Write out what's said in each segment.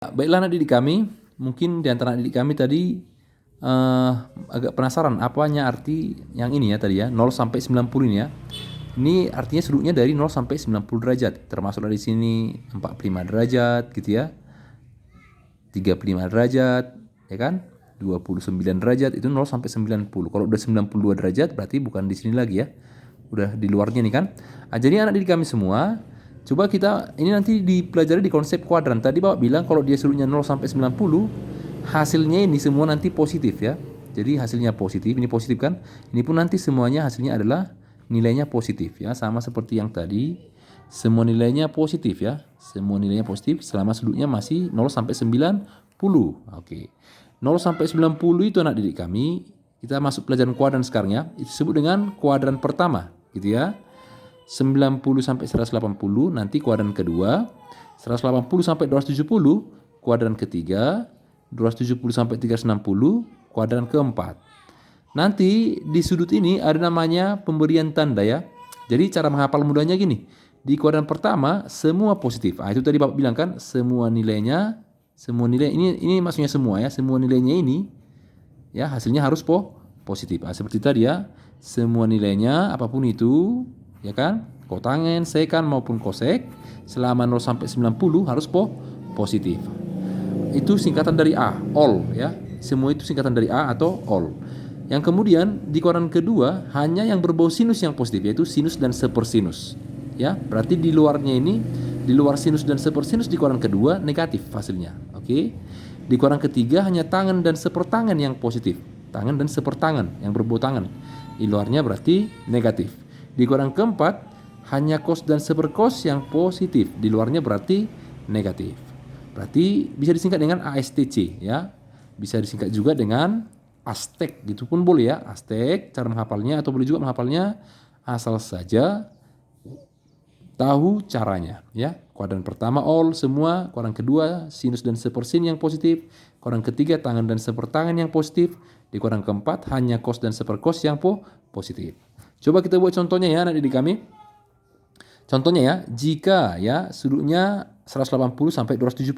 Baiklah anak didik kami, mungkin di antara anak didik kami tadi agak penasaran apanya arti yang ini ya tadi ya, 0 sampai 90 ini ya. Ini artinya sudutnya dari 0 sampai 90 derajat, termasuk dari sini 45 derajat gitu ya. 35 derajat, ya kan? 29 derajat itu 0 sampai 90. Kalau udah 92 derajat berarti bukan di sini lagi ya. Udah di luarnya nih kan. Nah, jadi anak didik kami semua, coba kita ini nanti dipelajari di konsep kuadran. Tadi Bapak bilang kalau dia sudutnya 0 sampai 90, hasilnya ini semua nanti positif ya. Jadi hasilnya positif, ini positif kan? Ini pun nanti semuanya hasilnya adalah nilainya positif ya, sama seperti yang tadi. Semua nilainya positif ya. Semua nilainya positif selama sudutnya masih 0 sampai 90. Oke. 0 sampai 90 itu anak didik kami, kita masuk pelajaran kuadran sekarang ya. Itu disebut dengan kuadran pertama gitu ya. 90 sampai 180 nanti kuadran kedua, 180 sampai 270 kuadran ketiga, 270 sampai 360 kuadran keempat. Nanti di sudut ini ada namanya pemberian tanda ya. Jadi cara menghafal mudahnya gini. Di kuadran pertama semua positif. Itu tadi Bapak bilang kan, semua nilainya, semua nilai ini maksudnya semua ya, semua nilainya ini ya hasilnya harus positif. Seperti tadi ya, semua nilainya apapun itu ya kan, kotangen, sekan maupun kosek selama 0 sampai 90 harus positif. Itu singkatan dari A, all ya. Semua itu singkatan dari A atau all. Yang kemudian di kuadran kedua hanya yang berbau sinus yang positif, yaitu sinus dan sepersinus. Ya, berarti di luarnya ini, di luar sinus dan sepersinus di kuadran kedua negatif hasilnya. Oke. Di kuadran ketiga hanya tangan dan sepertangan yang positif. Tangan dan sepertangan yang berbau tangan. Di luarnya berarti negatif. Di kuadran keempat hanya kos dan seperkos yang positif. Di luarnya berarti negatif. Berarti bisa disingkat dengan ASTC ya. Bisa disingkat juga dengan Aztec, gitu pun boleh ya. Aztec cara menghafalnya, atau boleh juga menghafalnya asal saja tahu caranya ya. Kuadran pertama all semua, kuadran kedua sinus dan sepersin yang positif, kuadran ketiga tangan dan sepertangan yang positif, di kuadran keempat hanya kos dan seperkos yang positif. Coba kita buat contohnya ya anak didik kami. Contohnya ya, jika ya sudutnya 180 sampai 270.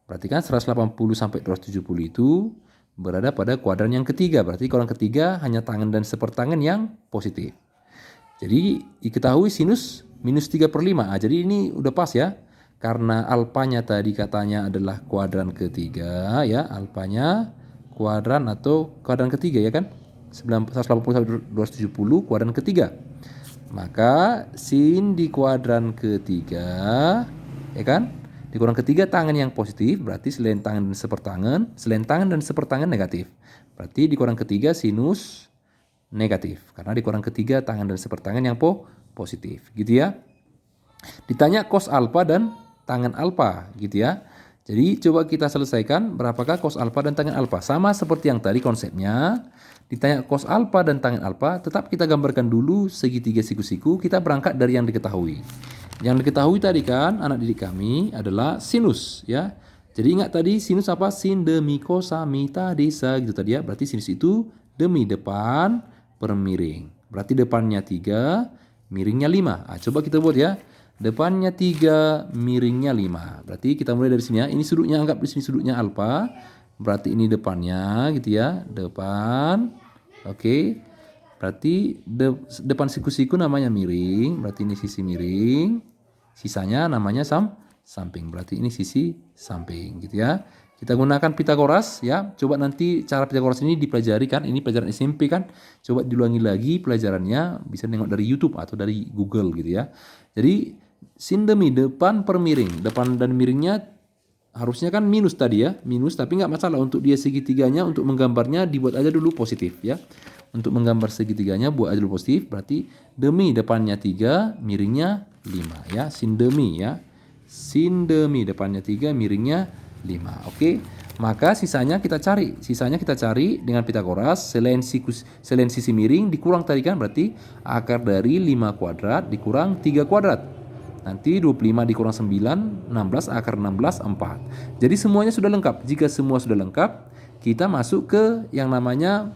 Berarti kan 180 sampai 270 itu berada pada kuadran yang ketiga. Berarti kuadran ketiga hanya tangan dan sepertangan yang positif. Jadi diketahui sinus minus 3/5. Jadi ini udah pas ya. Karena alfanya tadi katanya adalah kuadran ketiga ya. Alfanya kuadran atau kuadran ketiga ya kan. 180 sampai 270 kuadran ketiga. Maka sin di kuadran ketiga ya kan. Di kuadran ketiga tangan yang positif berarti selain tangan dan sepertangan negatif. Berarti di kuadran ketiga sinus negatif. Karena di kuadran ketiga tangan dan sepertangan yang positif. Gitu ya. Ditanya cos alfa dan tangan alfa. Gitu ya. Jadi coba kita selesaikan berapakah cos alfa dan tangan alfa. Sama seperti yang tadi konsepnya. Ditanya cos alfa dan tangan alfa. Tetap kita gambarkan dulu segitiga siku-siku. Kita berangkat dari yang diketahui. Yang diketahui tadi kan anak didik kami adalah sinus ya. Jadi ingat tadi sinus apa? Sin, demi, kosa, mita, desa gitu tadi ya. Berarti sinus itu demi depan per miring. Berarti depannya 3, miringnya 5. Coba kita buat ya. Depannya 3, miringnya 5. Berarti kita mulai dari sini ya. Ini sudutnya, anggap di sini sudutnya alfa. Berarti ini depannya gitu ya. Depan. Oke. Berarti depan siku-siku namanya miring. Berarti ini sisi miring. Sisanya namanya samping. Berarti ini sisi samping gitu ya. Kita gunakan Pitagoras ya. Coba nanti cara Pitagoras ini dipelajari kan. Ini pelajaran SMP kan. Coba diulangi lagi pelajarannya. Bisa nengok dari YouTube atau dari Google gitu ya. Jadi sin demi depan per miring. Depan dan miringnya harusnya kan minus tadi ya. Minus tapi nggak masalah. Untuk dia segitiganya, untuk menggambarnya dibuat aja dulu positif ya. Untuk menggambar segitiganya buat aja dulu positif. Berarti demi depannya 3, miringnya 5 ya. Sin demi ya. Sin demi depannya 3, miringnya 5. Oke. Maka sisanya kita cari. Sisanya kita cari dengan Pitagoras. Selain sisi miring dikurang tadi kan. Berarti akar dari 5 kuadrat dikurang 3 kuadrat. Nanti 25 dikurang 9, 16, akar 16, 4. Jadi semuanya sudah lengkap. Jika semua sudah lengkap, kita masuk ke yang namanya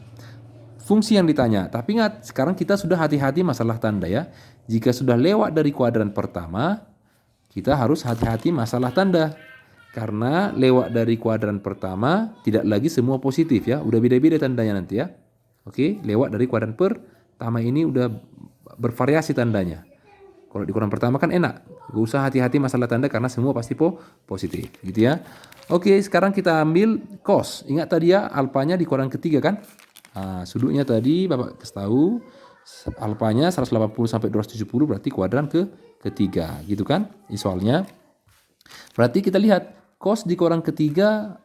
fungsi yang ditanya. Tapi ingat, sekarang kita sudah hati-hati masalah tanda ya. Jika sudah lewat dari kuadran pertama, kita harus hati-hati masalah tanda. Karena lewat dari kuadran pertama tidak lagi semua positif ya, udah beda-beda tandanya nanti ya. Oke, lewat dari kuadran pertama ini udah bervariasi tandanya. Kalau di kuadran pertama kan enak, gak usah hati-hati masalah tanda karena semua pasti positif gitu ya. Oke, sekarang kita ambil cos. Ingat tadi ya, alfanya di kuadran ketiga kan? Nah, sudutnya tadi Bapak kasih tahu alfanya 180 sampai 270 berarti kuadran ketiga gitu kan? Ini soalnya. Berarti kita lihat cos di kuadran ketiga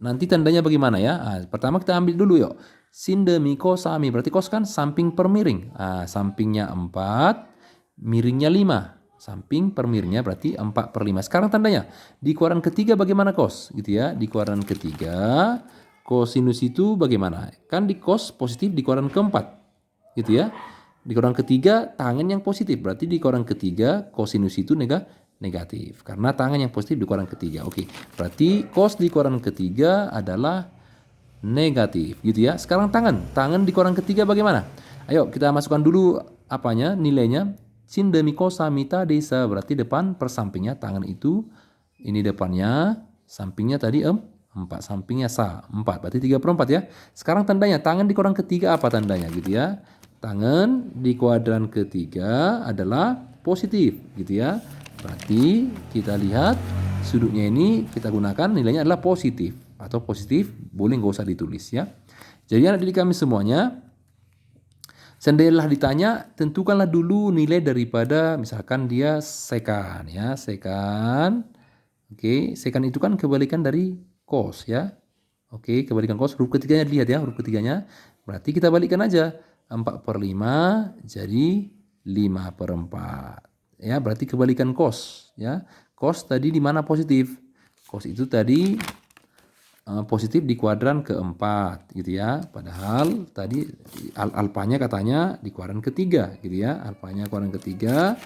nanti tandanya bagaimana ya? Nah, pertama kita ambil dulu yuk. Sin demi cos sami. Berarti cos kan samping per miring. Nah, sampingnya 4, miringnya 5. Samping per miringnya berarti 4 per 5. Sekarang tandanya. Di kuadran ketiga bagaimana cos? Gitu ya. Di kuadran ketiga, kosinus itu bagaimana? Kan di cos positif di kuadran keempat. Gitu ya. Di kuadran ketiga, tangan yang positif. Berarti di kuadran ketiga, kosinus itu negatif. Karena tangan yang positif di kuadran ketiga. Oke. Berarti cos di kuadran ketiga adalah negatif. Gitu ya. Sekarang tangan. Tangan di kuadran ketiga bagaimana? Ayo kita masukkan dulu apanya? Nilainya. Sin demi cos samita desa, berarti depan per sampingnya tangan itu, ini depannya, sampingnya tadi 4, sampingnya 4, berarti 3/4 ya. Sekarang tandanya, tangan di kuadran ketiga apa tandanya gitu ya. Tangan di kuadran ketiga adalah positif gitu ya. Berarti kita lihat sudutnya ini kita gunakan nilainya adalah positif, atau positif boleh nggak usah ditulis ya. Jadi anak didik kami semuanya, seandainya ditanya, tentukanlah dulu nilai daripada misalkan dia sekan ya, sekan. Oke, sekan itu kan kebalikan dari cos ya. Oke, kebalikan cos, huruf ketiganya lihat ya, huruf ketiganya. Berarti kita balikkan aja. 4/5 jadi 5/4. Ya, berarti kebalikan cos ya. Cos tadi di mana positif? Cos itu tadi positif di kuadran keempat gitu ya. Padahal tadi alfanya katanya di kuadran ketiga gitu ya. Alfanya kuadran ketiga.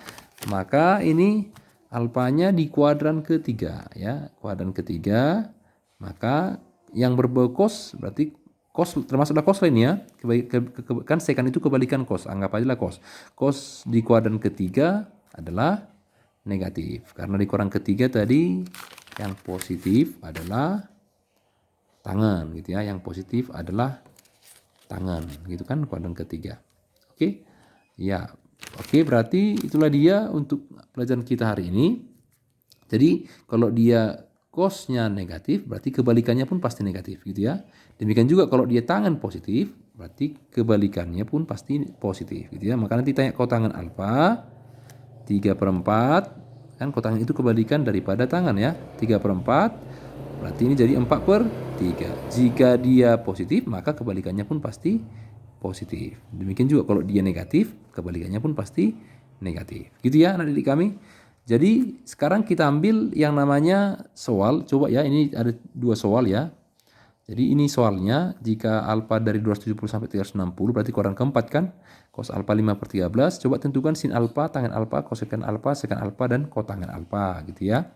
Maka ini alfanya di kuadran ketiga ya. Kuadran ketiga. Maka yang berbau cos berarti cos termasuklah cos lain ya. Kan sekan itu kebalikan cos. Anggap aja lah cos. Cos di kuadran ketiga adalah negatif. Karena di kuadran ketiga tadi yang positif adalah tangan gitu ya, yang positif adalah tangan gitu kan, kuadran ketiga. Oke ya, oke, berarti itulah dia untuk pelajaran kita hari ini. Jadi kalau dia cosnya negatif berarti kebalikannya pun pasti negatif gitu ya. Demikian juga kalau dia tangan positif berarti kebalikannya pun pasti positif gitu ya. Maka nanti tanya kotangan alfa 3/4 kan, kotangan itu kebalikan daripada tangan ya, 3/4. Berarti ini jadi 4/3. Jika dia positif, maka kebalikannya pun pasti positif. Demikian juga kalau dia negatif, kebalikannya pun pasti negatif. Gitu ya anak didik kami. Jadi sekarang kita ambil yang namanya soal. Coba ya, ini ada 2 soal ya. Jadi ini soalnya, jika alfa dari 270 sampai 360 berarti kuadran keempat kan. Cos alfa 5/13. Coba tentukan sin alfa, tangen alfa, kosekan alfa, sekan alfa, dan kotangen alfa gitu ya.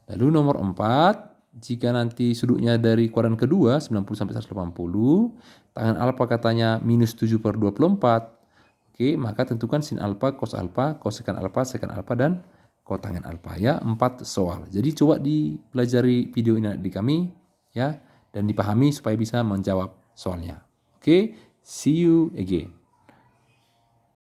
Lalu nomor 4. Jika nanti sudutnya dari kuadran kedua 90 sampai 180, tangan alfa katanya minus 7/24. Oke, maka tentukan sin alfa, cos alfa, kosekan alfa, sekan alfa, dan kotangen alfa ya. 4 soal. Jadi coba dipelajari video ini di kami ya, dan dipahami supaya bisa menjawab soalnya. Oke, see you again.